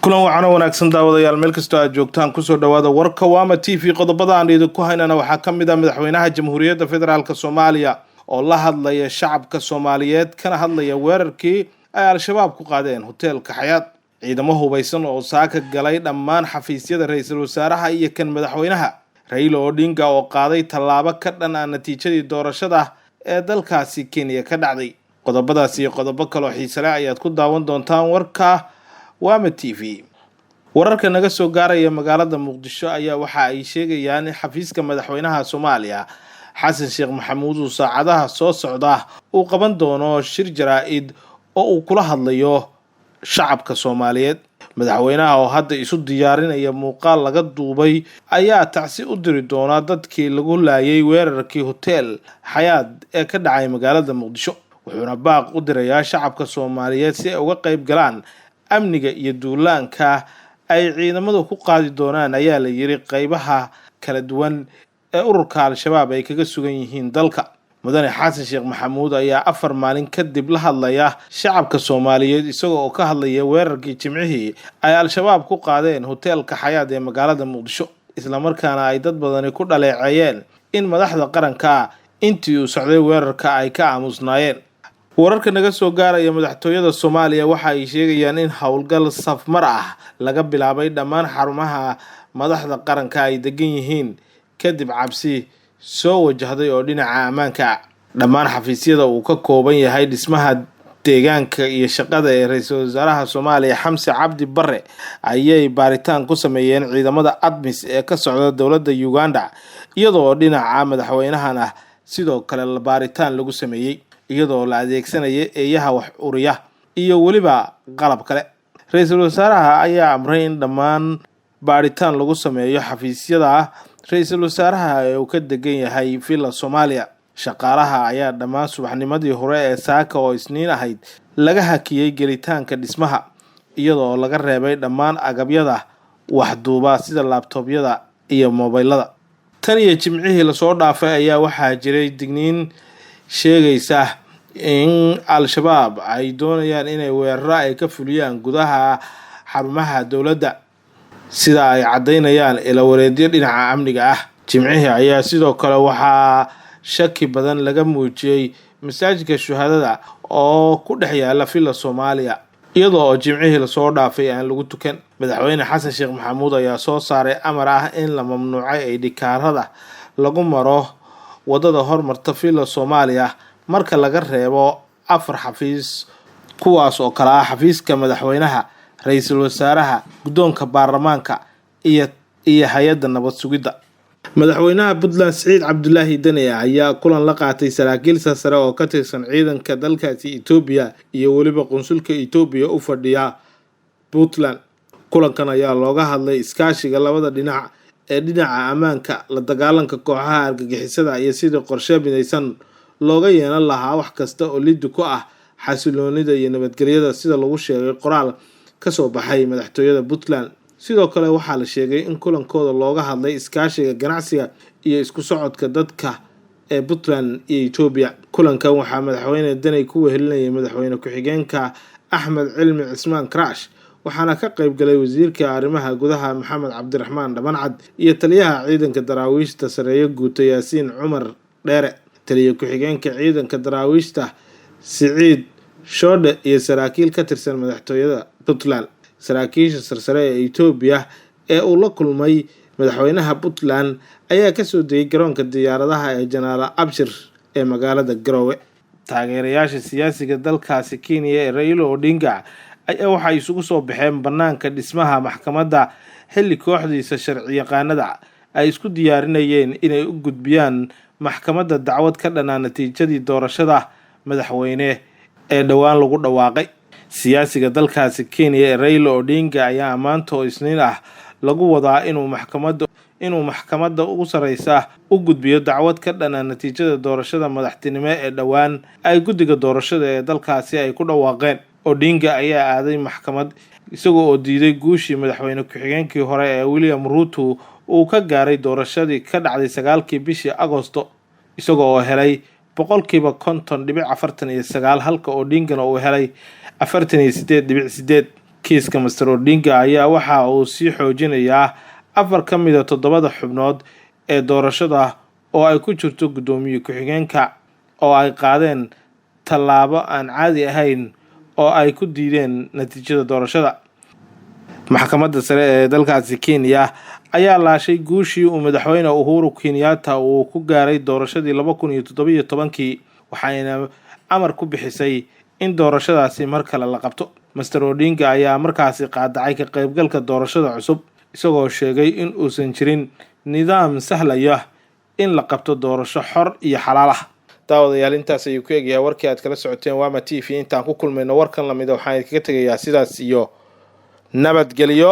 kulan wacan wanaagsan daawadayaal meel kastoo aad joogtaan kusoo dhawaada warka Waama TV qodobada aan idinku haynana waxaa ka mid ah madaxweynaha Jamhuuriyadda Federaalka Soomaaliya oo la hadlaya shacabka Soomaaliyeed kana hadlaya weerarkii ay al-shabaab ku qaadeen hoteelka Xayaat ciidamo hubeysan oo saaka galay dhammaan xafiisyada ra'iisul wasaaraha iyo kan madaxweynaha Raila Odinga oo qaaday tallaabo ka dhan ah natiijadii doorashada ee dalkaasi Kenya ka dhacday qodobadaas iyo qodobo kale oo xiiso leh ayaad ku daawan doontaan warka Waama TV wararka naga soo gaaraya magaalada Muqdisho ayaa waxa ay sheegayaan in xafiiska madaxweynaha Soomaaliya Xasan Sheekh Maxamuud uu saacadaha soo socda uu qaban doono shir jaraa'id oo uu kula hadlayo shacabka Soomaaliyeed madaxweynaha oo hadda isu diyaarinaya muuqaal laga duubay ayaa tacsi u diri doona dadkii lagu laayay weerarkii hotel Xayaat ee ka dhacay magaalada Muqdisho wuxuuna baaq u dirayaa shacabka Soomaaliyeed si ay uga qayb galaan amniga iyo duulaanka ay ciidamadu ku qaadi doonaan ayaa la yiri qaybaha kala duwan ee ururka al-shabaab ay kaga sugan yihiin dalka mudane Xasan Sheekh Maxamuud ayaa 4 maalin kadib la hadlaya shacabka Soomaaliyeed isagoo ka hadlaya weerarkii Jimcihii ay al-shabaab ku qaadeen hoteelka Xayaat ee magaalada Muqdisho isla markaana ay dad badan ku dhaleeceeyeen in madaxda qaranka intii uu socday weerarka ay ka aamusnaayeen wararka naga soo gaaraya madaxtooyada Soomaaliya waxa ay sheegayaan in howlgal safmar ah laga bilaabay dhammaan xarumaha madaxda qaranka ay degan yihiin kadib cabsi soo wajahday oo dhinaca ammaanka dhammaan xafiisyada uu ka kooban yahay dhismaha deegaanka iyo shaqada ee ra'iisul wasaaraha Soomaaliya Xamse Cabdi Barre ayay baaritaan ku sameeyeen ciidamada ADMIS ee ka socda dawladda Uganda iyadoo dhinaca madaxweynahana sidoo kale baaritaan lagu sameeyay iyadoo la adeegsanaya eeyaha wax uriya iyo waliba qalab kale ra'iisul wasaaraha ayaa amray in dhammaan baaritaan lagu sameeyo xafiisyada ra'iisul wasaaraha ee uu ka degan yahay Villa Soomaaliya shaqaalaha ayaa dhammaan subaxnimadii hore ee saaka oo isniin ahayd laga hakiyay gelitaanka dhismaha iyadoo laga reebay dhammaan agabyada wax duuba sida laptopyada iyo mobilada tan iyo Jimcihii la soo dhaafay ayaa waxaa jiray digniin sheegaysa in al-shabaab ay doonayaan inay weeraro ay ka fuliyaan gudaha xarumaha dawladda sida ay cadeynayaan ila wareedyo dhinaca amniga ah Jimcihii ayaa sidoo kale waxaa shaki badan laga muujiyay masaajidka shuhadada oo ku dhex yaala Villa Soomaaliya iyadoo Jimcihii la soo dhaafay aan lagu tukan madaxweyne Xasan Sheekh Maxamuud ayaa soo saaray amar ah in la mamnuucay ay dhikaarada lagu maro wadada hormarta Villa Soomaaliya marka laga reebo 4 xafiis kuwaas oo kala ah xafiiska madaxweynaha ra'iisul wasaaraha guddoonka baarlamaanka iyo hay'adda nabad sugidda madaxweynaha Puntland Siciid Cabdullaahi Dane ayaa kulan la qaatay saraakiil sare oo ka tirsan ciidanka dalkaasi Itoobiya iyo waliba qunsulka Itoobiya u fadhiya Puntland kulankan ayaa looga hadlay iskaashiga labada dhinac ee dhinaca ammaanka la dagaalanka kooxaha argagixisada iyo sidii qorshe midaysan looga yeelan lahaa wax kasta oo lid ku ah xasiloonida iyo nabadgelyada sida lagu sheegay qoraal ka soo baxay madaxtooyada Puntland sidoo kale waxaa la sheegay in kulankooda looga hadlay iskaashiga ganacsiga iyo isku socodka dadka ee Puntland iyo Itoobiya kulankan waxaa madaxweyne Dane ku wehelinayay madaxweyne ku-xigeenka Axmed Cilmi Cismaan Crash waxaana ka qayb galay wasiirka arrimaha gudaha Maxamed Cabdiraxmaan Dhabancad iyo taliyaha ciidanka daraawiishta sareeyo guuto Yaasiin Cumar Dheere taliye ku-xigeenka ciidanka daraawiishta Siciid Shoode iyo saraakiil ka tirsan madaxtooyada Puntland saraakiisha sarsare ee Itoobiya ee uu la kulmay madaxweynaha Puntland ayaa ka soo degay garoonka diyaaradaha ee Janaal Abshir ee magaalada Garowe taageerayaasha siyaasiga dalkaasi Kenya ee Raila Odinga ayaa waxay isugu soo baxeen banaanka dhismaha maxkamadda xilli kooxdiisa sharci yaqaanada ay isku diyaarinayeen inay u gudbiyaan maxkamadda dacwad ka dhan ah natiijadii doorashada madaxweyne ee dhawaan lagu dhawaaqay siyaasiga dalkaasi Kenya ee Raila Odinga ayaa maanta oo isniin ah lagu wadaa inuu maxkamadda ugu sareysa u gudbiyo dacwad ka dhan ah natiijada doorashada madaxtinimo ee dhawaan ay guddiga doorashada ee dalkaasi ay ku dhawaaqeen Odinga ayaa aaday maxkamad isagoo oo diiday guushii madaxweyne ku-xigeenkii hore ee William Ruto uu ka gaaray doorashadii ka dhacday 9kii bishii Agoosto isagoo oo helay 50.49 halka Odinga uu helay 48.8 kiiska Mr. Odinga ayaa waxa uu sii xoojinayaa 4 ka mid ah 7 xubnood ee doorashada oo ay ku jirto gudoomiye ku-xigeenka oo ay qaadeen tallaabo aan caadi ahayn oo ay ku diideen natiijada doorashada. maxkamadda sare ee dalkaasi Kenya ayaa laashay guushii uu madaxweyne Uhuru Kenyatta uu ku gaaray doorashadii 2017 waxayna amar ku bixisay in doorashadaasi mar kale la qabto. Mr. Odinga ayaa markaasi qaadacay ka qaybgalka doorashada cusub isagoo sheegay in uusan jirin nidaam sahlaya in la qabto doorasho xor iyo xalaal ah. daawadayaal intaas ayuu ku eegyahay warkii aad kala socoteen Wama TV. intaan ku kulmayno warkan lamid waxaan idinkaga tegayaa sidaas iyo nabadgelyo.